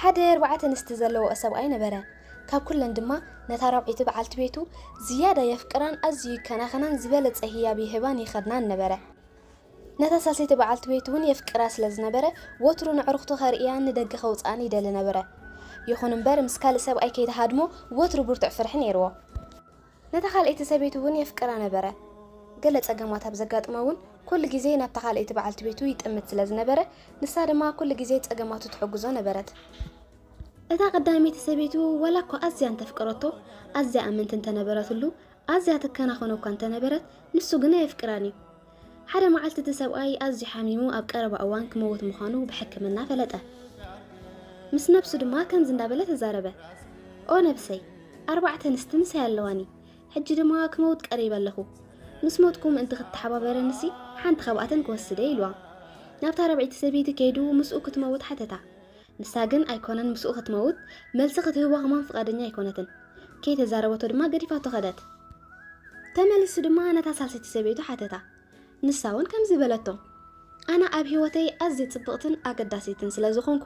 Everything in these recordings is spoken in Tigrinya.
حدا 4 نست زلو سبعي نبره ካብ ኩለን ድማ ነታ ረብዒት በዓልቲ ቤቱ ዝያዳ የፍቅራን ኣዝዩ ከናኸናን ዝበለጸ ህያብ ይህባን ይኸድናን ነበረ ነታ ሳልሰይቲ በዓልቲ ቤቱ እውን የፍቅራ ስለዝነበረ ወትሩ ንዕርኽቱ ኸርእያን ንደገ ኸውፃን ይደሊ ነበረ ይኹን እምበር ምስ ካልእ ሰብኣይ ከይተሃድሞ ወትሩ ብርቱዕ ፍርሒ ነይርዎ ነታ ካልአይቲ ሰበይቱ እውን የፍቅራ ነበረ ገለ ፀገማት ኣብ ዘጋጥሞ እውን ኩሉ ግዜ ናብታ ካልአይቲ በዓልቲ ቤቱ ይጥምት ስለዝነበረ ንሳ ድማ ኩሉ ግዜ ፀገማቱ ትሕግዞ ነበረት እታ ቀዳሚት ሰበይቱ ወላኳ ኣዝያ እንተፍቅረቶ ኣዝያ ኣመንት እንተነበረትሉ ኣዝያ ተከናኸኖ እኳ እንተነበረት ንሱ ግን የፍቅራን እዩ ሓደ መዓልቲ እቲ ሰብኣይ ኣዝዩ ሓሚሙ ኣብ ቀረባ እዋን ክመውት ምዃኑ ብሕክምና ፈለጠ ምስ ነብሱ ድማ ከምዚ እንዳበለ ተዛረበ ኦ ነብሰይ 4 ንስቲ ንሳይ ኣለዋኒ ሕጂ ድማ ክመውት ቀሪበ ኣለኹ ምስ ሞትኩም እንት ክትሓባበረ ንሲ ሓንቲ ካብኣተን ክወስደ ኢልዋ ናብታ ረብዒት ሰበይቲ ከይዱ ምስኡ ክትመውት ሓተታ ንሳ ግን ኣይኮነን ምስኡ ክትመውት መልሲ ክትህቦ ከማን ፍቃደኛ ኣይኮነትን ከይተዛረበቶ ድማ ገዲፋቶ ኸደት ተመሊሱ ድማ ነታ ሳልሰይቲ ሰበይቱ ሓተታ ንሳ እውን ከምዚ በለቶ ኣና ኣብ ህይወተይ ኣዝዩ ጽብቕትን ኣገዳሲትን ስለዝኾንኩ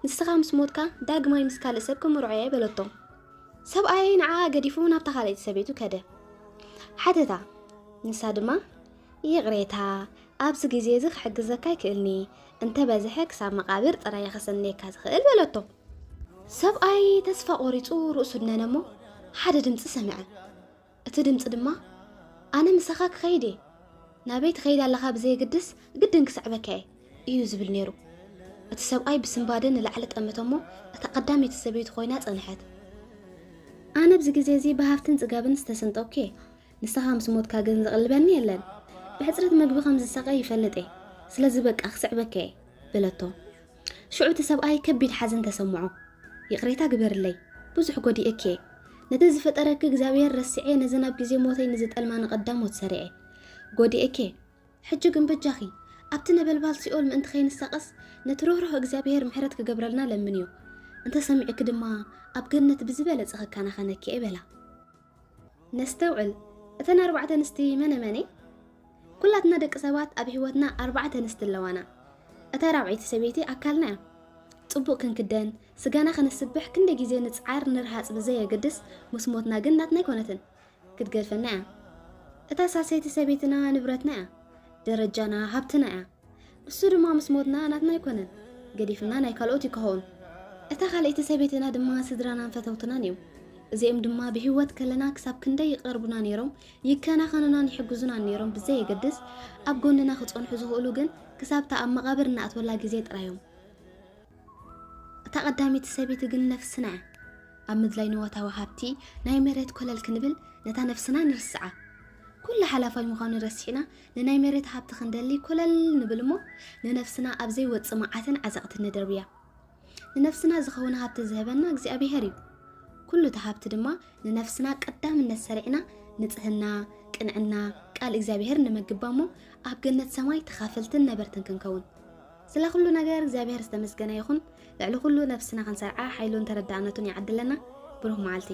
ንስኻ ምስ ሞትካ ዳግማይ ምስ ካልእ ሰብ ክምርዖ በለቶ ሰብኣይ ንዓ ገዲፉ ናብታ ካልአይቲ ሰበይቱ ከደ ሓተታ ንሳ ድማ ይቕሬታ ኣብዚ ግዜ እዚ ክሕግዘካ ይክእልኒ እንተ በዝሐ ክሳብ መቃብር ጥራይ ክሰነየካ ዝኽእል በለቶ ሰብኣይ ተስፋ ቆሪጹ ርእሱ ድነነሞ ሓደ ድምፂ ሰምዐ እቲ ድምፂ ድማ ኣነ ምሳኻ ክኸይድ ናበይ ትኸይድ ኣለኻ ብዘይግድስ ግድን ክስዕበካ እዩ ዝብል ነይሩ እቲ ሰብኣይ ብስምባደ ንላዕሊ ጠመቶሞ እታ ቀዳሚት ሰበይቲ ኮይና ጸንሐት ኣነ ብዚ ግዜ እዚ ብሃፍትን ጽጋብን ዝተሰንጠውከ ንስኻ ምስ ሞትካ ግን ዝቕልበኒ የለን ብሕፅረት መግቢ ከም ዝሰቀ ይፈልጥ ስለዚ በቃ ክስዕበከ በለቶ ሽዑ እቲ ሰብኣይ ከቢድ ሓዘን ተሰምዖ ይቕሬታ ግበርለይ ብዙሕ ጎዲእከ ነቲ ዝፈጠረክ እግዚአብሔር ረሲዐ ነዚ ናብ ግዜ ሞተይ ንዝጠልማ ንቐዳም ወትሰሪዐ ጎዲእከ ሕጂ ግን በጃኺ ኣብቲ ነበልባል ሲኦል ምእንቲ ኸይንሳቐስ ነቲ ርህሩህ እግዚአብሔር ምሕረት ክገብረልና ለምን እዩ እንተ ሰሚዕክ ድማ ኣብ ገነት ብዝበለፀ ክከናኸነኪ በላ ነስተውዕል እተን 4 ንስቲ መነመኔ ኩላትና ደቂ ሰባት ኣብ ህይወትና 4 ንስቲ ኣለዋና እታ ረብዒት ሰበይቲ ኣካልና ጽቡቕ ክንክደን ስጋና ክንስብሕ ክንደ ግዜ ንጻዓር ንርሃጽ ብዘየገድስ ምስ ሞትና ግን ናትና ይኮነትን ክትገድፈና እታ ሳልሰይቲ ሰበይትና ንብረትና ደረጃና ሃብትና እሱ ድማ ምስ ሞትና ናትና ይኮነን ገዲፍና ናይ ካልኦት ይከውን እታ ካልአይቲ ሰበይትና ድማ ስድራናን ፈተውትናን እዩ እዚኦም ድማ ብህይወት ከለና ክሳብ ክንደይ ይቀርቡና ነይሮም ይከናኸኑናን ይሕግዙናን ነይሮም ብዘየገድስ ኣብ ጎንና ክጸንሑ ዝኽእሉ ግን ክሳብታ ኣብ መቃብር እናኣትወላ ግዜ ጥራዮም እታ ቀዳሚት ሰበይቲ ግን ነፍስና ኣብ ምድላይ ንወታዊ ሃብቲ ናይ መሬት ኮለል ክንብል ነታ ነፍስና ንርስዓ ኩሉ ሓላፋይ ምዃኑ ረሲዕና ንናይ መሬት ሃብቲ ክንደሊ ኮለል ንብል እሞ ንነፍስና ኣብ ዘይወፅእ መዓትን ዓዘቕትን ንደርብያ ንነፍስና ዝኸውን ሃብቲ ዝህበና እግዚአብሔር እዩ ኩሉ ተሃብቲ ድማ ንነፍስና ቀዳምነት ሰሪዕና ንጽህና ቅንዕና ቃል እግዚአብሔር ንመግባሞ ኣብ ገነት ሰማይ ተኻፈልትን ነበርትን ክንከውን ስለ ኩሉ ነገር እግዚአብሔር ዝተመስገነ ይኹን ልዕሊ ኩሉ ነፍስና ክንሰርዓ ሓይሉን ተረዳእነቱን ይዓድለና ብሩህ መዓልቲ